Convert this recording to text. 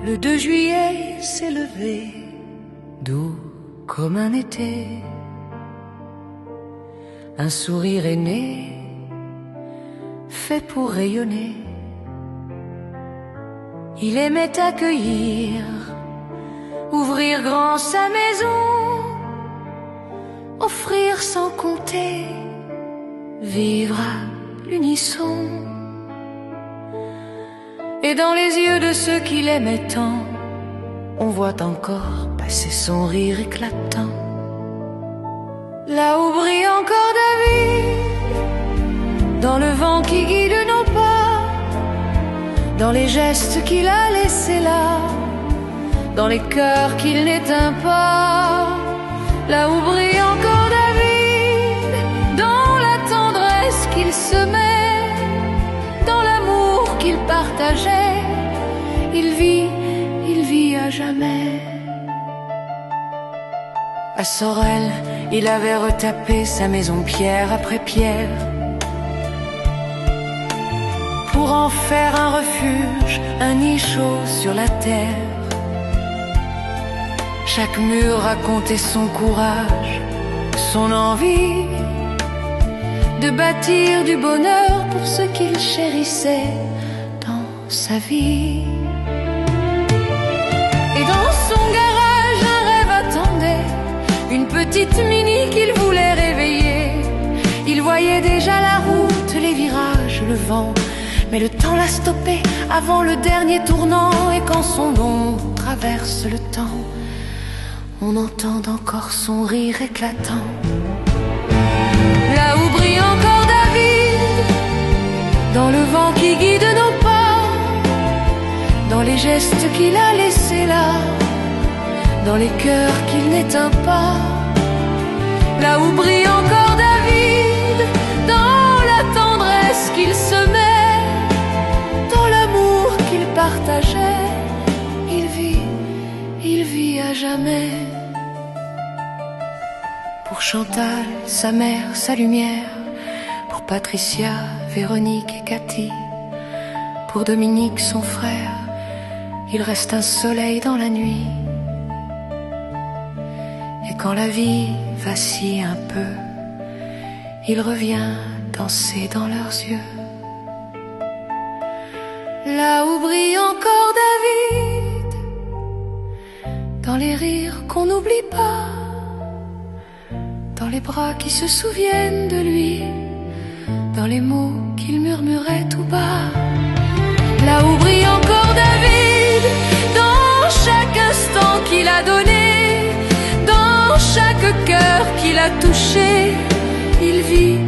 Le 2 juillet s'est levé, doux comme un été. Un sourire est né, fait pour rayonner. Il aimait accueillir, ouvrir grand sa maison, offrir sans compter, vivre à l'unisson. Et dans les yeux de ceux qui l'aimaient tant, on voit encore passer son rire éclatant. Là où brille encore David, dans le vent qui guide nos pas, dans les gestes qu'il a laissés là, dans les cœurs qu'il n'éteint pas. Là où brille encore David, dans la tendresse qu'il semait, dans l'amour qu'il partageait, il vit à jamais. À Sorel, il avait retapé sa maison pierre après pierre, pour en faire un refuge, un nid chaud sur la terre. Chaque mur racontait son courage, son envie de bâtir du bonheur pour ce qu'il chérissait dans sa vie. Et dans son garage, un rêve attendait, une petite Mini qu'il voulait réveiller. Il voyait déjà la route, les virages, le vent, mais le temps l'a stoppé avant le dernier tournant. Et quand son nom traverse le temps, on entend encore son rire éclatant. Là où brille encore David, dans le vent qui guide nos pas, dans les gestes qu'il a laissés là, dans les cœurs qu'il n'éteint pas. Là où brille encore David, dans la tendresse qu'il semait, dans l'amour qu'il partageait, il vit à jamais. Pour Chantal, sa mère, sa lumière, pour Patricia, Véronique et Cathy, pour Dominique, son frère, il reste un soleil dans la nuit. Et quand la vie vacille un peu, il revient danser dans leurs yeux. Là où brille encore David, dans les rires qu'on n'oublie pas, dans les bras qui se souviennent de lui, dans les mots qu'il murmurait tout bas. Là où brille encore David, dans chaque instant qu'il a donné, dans chaque cœur qu'il a touché, il vit